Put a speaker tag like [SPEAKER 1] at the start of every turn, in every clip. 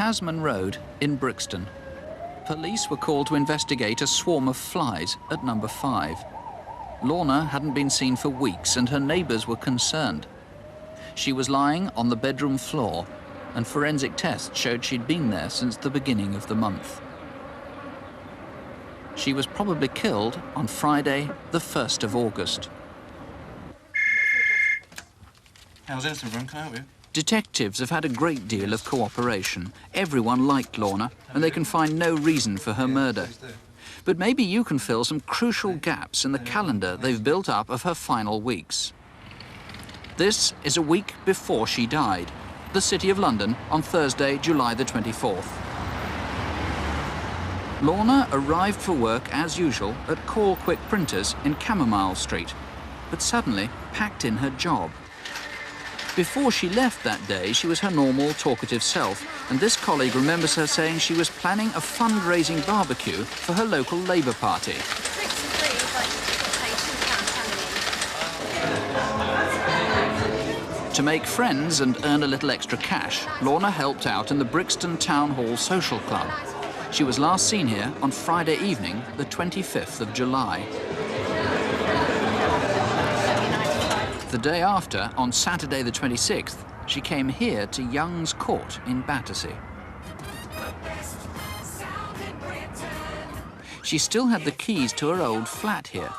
[SPEAKER 1] Tasman Road in Brixton. Police were called to investigate a swarm of flies at number 5. Lorna hadn't been seen for weeks and her neighbours were concerned. She was lying on the bedroom floor and forensic tests showed she'd been there since the beginning of the month. She was probably killed on Friday, the 1st of August.
[SPEAKER 2] How's Instant Room? Can I help you?
[SPEAKER 1] Detectives have had a great deal of cooperation. Everyone liked Lorna, and they can find no reason for her murder. But maybe you can fill some crucial gaps in the calendar they've built up of her final weeks. This is a week before she died, the City of London, on Thursday, July the 24th. Lorna arrived for work as usual at Call Quick Printers in Chamomile Street, but suddenly packed in her job. Before she left that day, she was her normal, talkative self, and this colleague remembers her saying she was planning a fundraising barbecue for her local Labour Party. To make friends and earn a little extra cash, Lorna helped out in the Brixton Town Hall Social Club. She was last seen here on Friday evening, the 25th of July. The day after, on Saturday the 26th, she came here to Young's Court in Battersea. She still had the keys to her old flat here.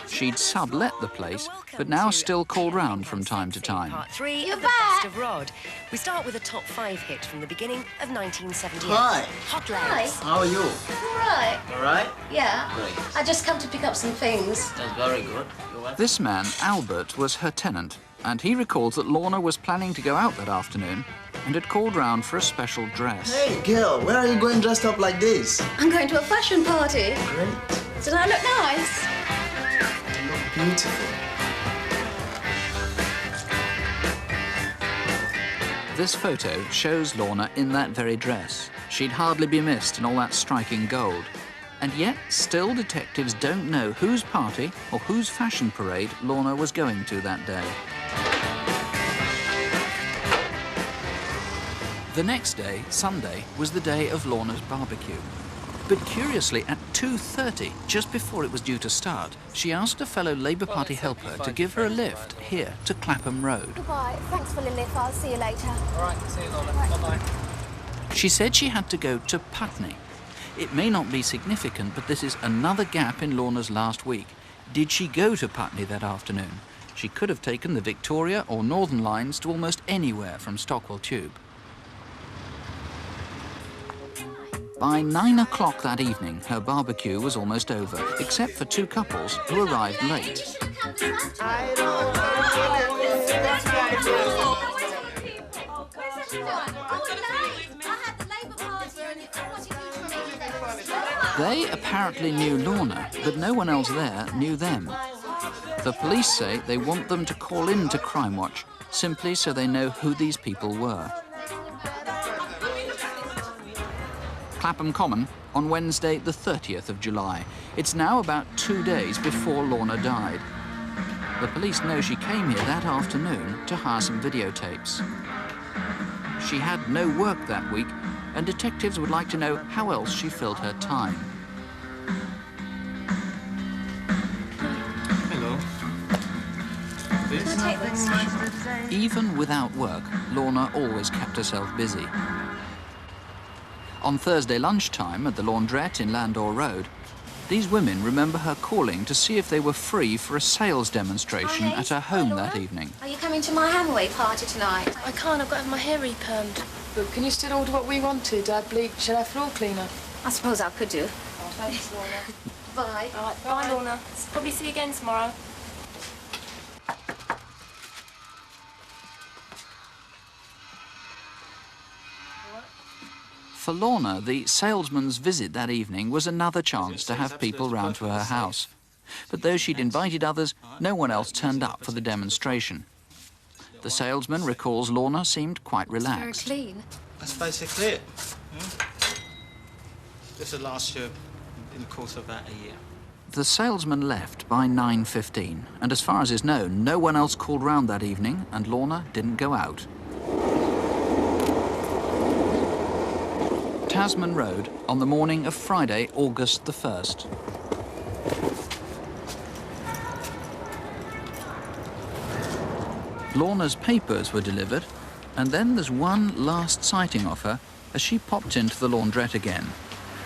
[SPEAKER 1] She'd sublet the place, but now still called round from time to time.
[SPEAKER 3] Part 3 of the Best of Rod. We start with a top 5 hit from the beginning of 1978.
[SPEAKER 4] Hi.
[SPEAKER 3] Hot Legs.
[SPEAKER 4] How are you?
[SPEAKER 5] All right.
[SPEAKER 4] All right?
[SPEAKER 5] Yeah.
[SPEAKER 4] Great.
[SPEAKER 5] I just come to pick up some things.
[SPEAKER 4] That's very good.
[SPEAKER 1] This man, Albert, was her tenant, and he recalls that Lorna was planning to go out that afternoon and had called round for a special dress.
[SPEAKER 4] Hey, girl, where are you going dressed up like this?
[SPEAKER 5] I'm going to a fashion party.
[SPEAKER 4] Great.
[SPEAKER 5] Did I look nice?
[SPEAKER 4] You look beautiful.
[SPEAKER 1] This photo shows Lorna in that very dress. She'd hardly be missed in all that striking gold. And yet, still detectives don't know whose party or whose fashion parade Lorna was going to that day. The next day, Sunday, was the day of Lorna's barbecue. But curiously, at 2:30, just before it was due to start, she asked a fellow Labour Party helper to give her a lift here to Clapham Road.
[SPEAKER 6] Goodbye. Thanks for the lift. I'll see you later.
[SPEAKER 2] All right, see you, Lorna. Bye-bye.
[SPEAKER 1] She said she had to go to Putney. It may not be significant, but this is another gap in Lorna's last week. Did she go to Putney that afternoon? She could have taken the Victoria or Northern lines to almost anywhere from Stockwell Tube. By 9 o'clock that evening, her barbecue was almost over, except for 2 couples who arrived late. They apparently knew Lorna, but no one else there knew them. The police say they want them to call in to Crimewatch, simply so they know who these people were. Clapham Common on Wednesday, the 30th of July. It's now about 2 days before Lorna died. The police know she came here that afternoon to hire some videotapes. She had no work that week, and detectives would like to know how else she filled her time.
[SPEAKER 2] Hello. This?
[SPEAKER 1] Even without work, Lorna always kept herself busy. On Thursday lunchtime at the laundrette in Landor Road, these women remember her calling to see if they were free for a sales demonstration at her home that evening.
[SPEAKER 5] Are you coming to my handweight party tonight?
[SPEAKER 3] I can't, I've got to have my hair re-permed.
[SPEAKER 7] But can you still order what we wanted? Bleach and a floor cleaner?
[SPEAKER 5] I suppose I could do.
[SPEAKER 7] Oh, thanks, Lorna.
[SPEAKER 5] Bye.
[SPEAKER 3] All right, bye, Lorna. Probably see you again tomorrow.
[SPEAKER 1] For Lorna, the salesman's visit that evening was another chance to have people round to her house. But though she'd invited others, no one else turned up for the demonstration. The salesman recalls Lorna seemed quite relaxed.
[SPEAKER 5] Very clean.
[SPEAKER 2] That's basically it. This will last you in the course of about a year.
[SPEAKER 1] The salesman left by 9:15, and as far as is known, no one else called round that evening, and Lorna didn't go out. Tasman Road on the morning of Friday, August the 1st. Lorna's papers were delivered, and then there's one last sighting of her as she popped into the laundrette again.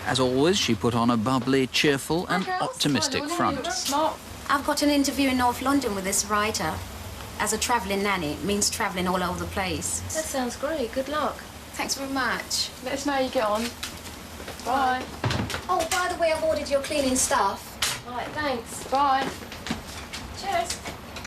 [SPEAKER 1] As always, she put on a bubbly, cheerful and optimistic front.
[SPEAKER 5] I've got an interview in North London with this writer. As a travelling nanny, it means travelling all over the place.
[SPEAKER 6] That sounds great. Good luck.
[SPEAKER 5] Thanks very much.
[SPEAKER 7] Let us know how you get on. Bye.
[SPEAKER 5] Oh, by the way, I've ordered your cleaning stuff.
[SPEAKER 6] Right, thanks.
[SPEAKER 7] Bye.
[SPEAKER 6] Cheers.